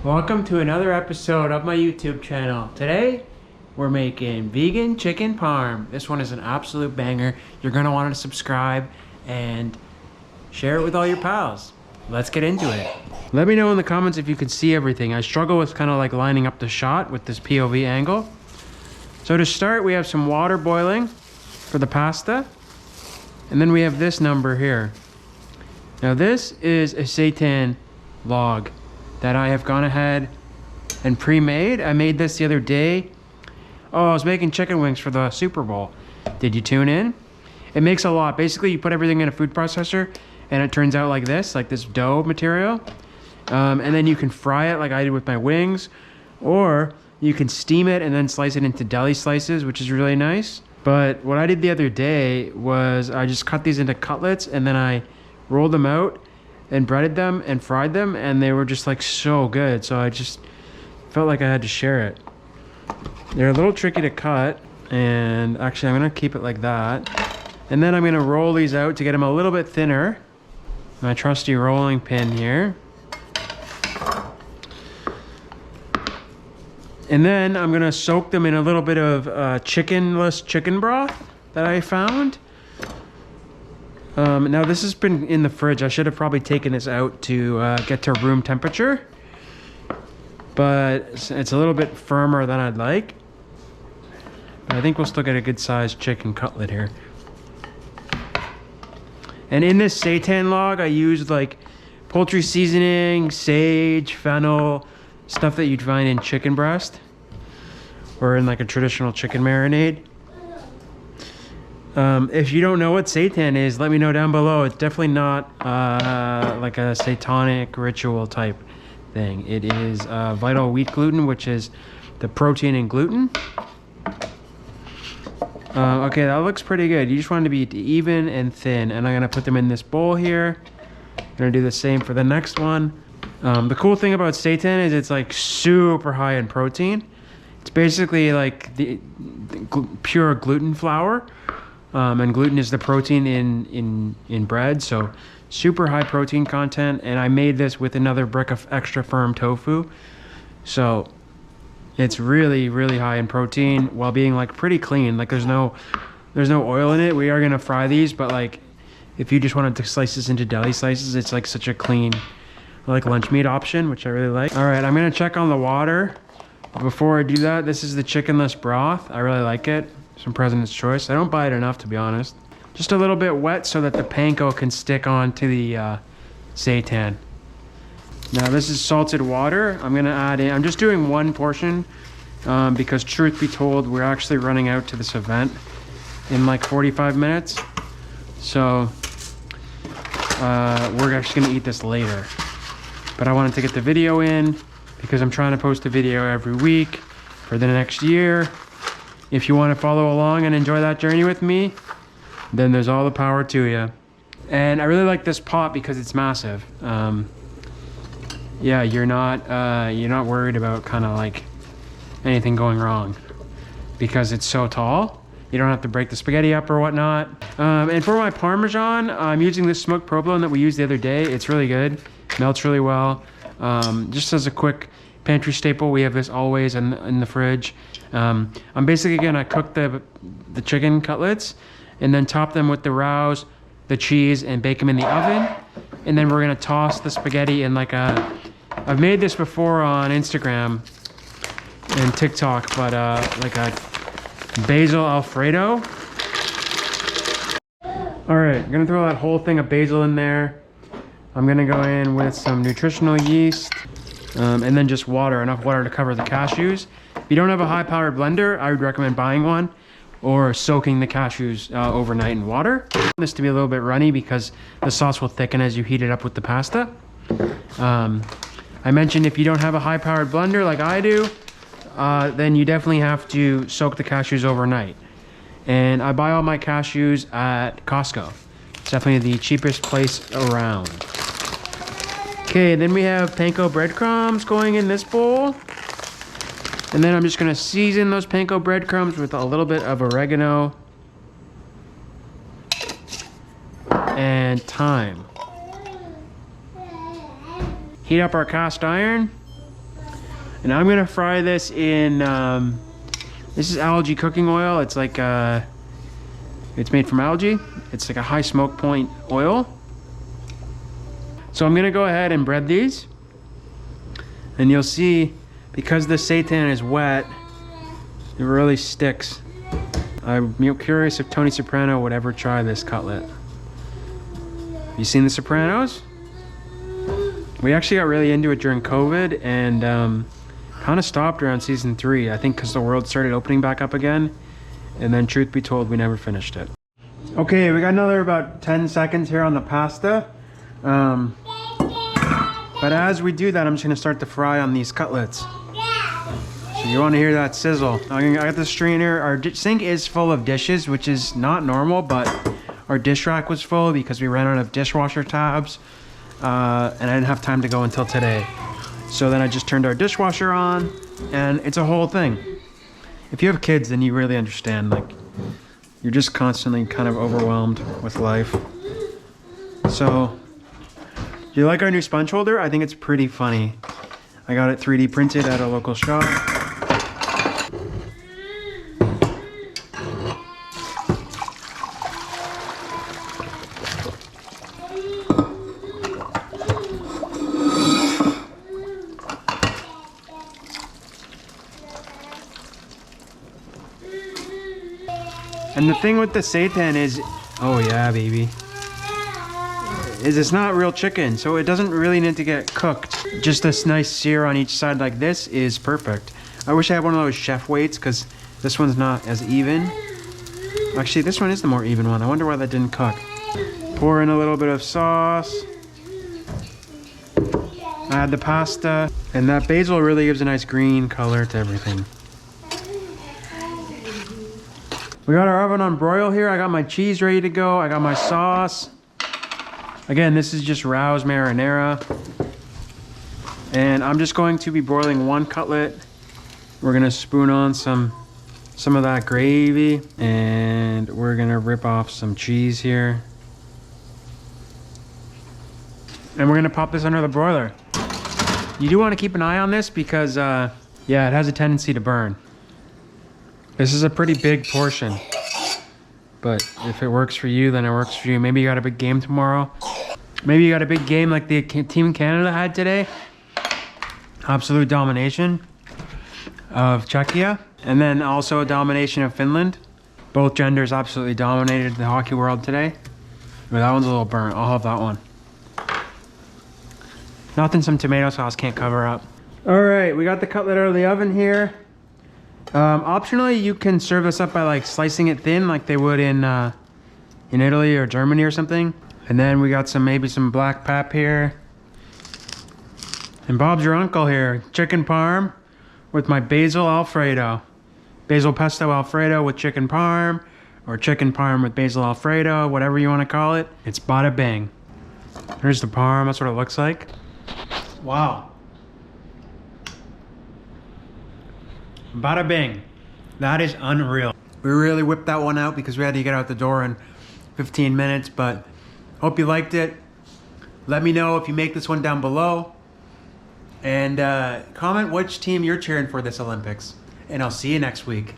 Welcome to another episode of my YouTube channel. Today, we're making vegan chicken parm. This one is an absolute banger. You're gonna want to subscribe and share it with all your pals. Let's get into it. Let me know in the comments if you can see everything. I struggle with kind of like lining up the shot with this POV angle. So to start, we have some water boiling for the pasta. And then we have this number here. Now this is a seitan log that I have gone ahead and pre-made. I made this the other day. Oh, I was making chicken wings for the Super Bowl. Did you tune in? It makes a lot. Basically, you put everything in a food processor and it turns out like this dough material. And then you can fry it like I did with my wings, or you can steam it and then slice it into deli slices, which is really nice. But what I did the other day was I just cut these into cutlets and then I rolled them out and breaded them and fried them, and they were just like so good. So I just felt like I had to share it. They're a little tricky to cut, and actually I'm gonna keep it like that. And then I'm gonna roll these out to get them a little bit thinner. My trusty rolling pin here. And then I'm gonna soak them in a little bit of chickenless chicken broth that I found. Now this has been in the fridge. I should have probably taken this out to get to room temperature, but it's a little bit firmer than I'd like. But I think we'll still get a good sized chicken cutlet here. And in this seitan log, I used like poultry seasoning, sage, fennel, stuff that you'd find in chicken breast or in like a traditional chicken marinade. If you don't know what seitan is, let me know down below. It's definitely not like a satanic ritual type thing. It is vital wheat gluten, which is the protein in gluten. Okay, that looks pretty good. You just want it to be even and thin. And I'm gonna put them in this bowl here. I'm gonna do the same for the next one. The cool thing about seitan is it's like super high in protein. It's basically like the pure gluten flour. And gluten is the protein in bread, so super high protein content. And I made this with another brick of extra firm tofu, so it's really high in protein while being like pretty clean. Like there's no oil in it. We are gonna fry these, but like if you just wanted to slice this into deli slices, it's like such a clean like lunch meat option, which I really like. All right, I'm gonna check on the water. Before I do that, this is the chickenless broth. I really like it. Some President's Choice. I don't buy it enough, to be honest. Just a little bit wet so that the panko can stick onto the seitan. Now this is salted water. I'm gonna add in, I'm just doing one portion because truth be told, we're actually running out to this event in like 45 minutes. So we're actually gonna eat this later. But I wanted to get the video in because I'm trying to post a video every week for the next year. If you want to follow along and enjoy that journey with me, then there's all the power to you. And I really like this pot because it's massive. Yeah, you're not worried about kind of like anything going wrong because it's so tall. You don't have to break the spaghetti up or whatnot. And for my Parmesan, I'm using this smoked provolone that we used the other day. It's really good, melts really well. Just as a quick pantry staple, we have this always in the fridge. I'm basically gonna cook the chicken cutlets and then top them with the rouse, the cheese, and bake them in the oven. And then we're gonna toss the spaghetti in like I've made this before on Instagram and TikTok, but like a basil Alfredo. All right, I'm gonna throw that whole thing of basil in there. I'm gonna go in with some nutritional yeast and then just water, enough water to cover the cashews. If you don't have a high-powered blender, I would recommend buying one or soaking the cashews overnight in water. I want this to be a little bit runny because the sauce will thicken as you heat it up with the pasta. I mentioned if you don't have a high-powered blender like I do, then you definitely have to soak the cashews overnight. And I buy all my cashews at Costco. It's definitely the cheapest place around. Okay, then we have panko breadcrumbs going in this bowl. And then I'm just gonna season those panko breadcrumbs with a little bit of oregano and thyme. Heat up our cast iron. And I'm gonna fry this in, this is algae cooking oil. It's like, it's made from algae. It's like a high smoke point oil. So I'm gonna go ahead and bread these. And you'll see, because the seitan is wet, it really sticks. I'm curious if Tony Soprano would ever try this cutlet. You seen The Sopranos? We actually got really into it during COVID and kind of stopped around season 3. I think because the world started opening back up again. And then truth be told, we never finished it. Okay, we got another about 10 seconds here on the pasta. But as we do that, I'm just gonna start to fry on these cutlets. So you wanna hear that sizzle. I got the strainer. Our sink is full of dishes, which is not normal, but our dish rack was full because we ran out of dishwasher tabs. And I didn't have time to go until today. So then I just turned our dishwasher on, and it's a whole thing. If you have kids, then you really understand, like, you're just constantly kind of overwhelmed with life. So, do you like our new sponge holder? I think it's pretty funny. I got it 3D printed at a local shop. And the thing with the seitan is, oh yeah, baby, is it's not real chicken, so it doesn't really need to get cooked. Just this nice sear on each side like this is perfect. I wish I had one of those chef weights, because this one's not as even. Actually, this one is the more even one. I wonder why that didn't cook. Pour in a little bit of sauce. Add the pasta. And that basil really gives a nice green color to everything. We got our oven on broil here. I got my cheese ready to go. I got my sauce. Again, this is just Rao's marinara. And I'm just going to be broiling one cutlet. We're gonna spoon on some of that gravy. And we're gonna rip off some cheese here. And we're gonna pop this under the broiler. You do wanna keep an eye on this because, yeah, it has a tendency to burn. This is a pretty big portion, but if it works for you, then it works for you. Maybe you got a big game tomorrow. Maybe you got a big game like the Team Canada had today. Absolute domination of Czechia. And then also a domination of Finland. Both genders absolutely dominated the hockey world today. But that one's a little burnt. I'll have that one. Nothing some tomato sauce can't cover up. All right, we got the cutlet out of the oven here. Optionally, you can serve this up by like slicing it thin like they would in Italy or Germany or something. And then we got maybe some black pap here. And Bob's your uncle here. Chicken parm with my basil alfredo. Basil pesto alfredo with chicken parm, or chicken parm with basil alfredo, whatever you want to call it. It's bada bing. Here's the parm, that's what it looks like. Wow. Bada bing. That is unreal. We really whipped that one out because we had to get out the door in 15 minutes, but hope you liked it. Let me know if you make this one down below. And comment which team you're cheering for this Olympics. And I'll see you next week.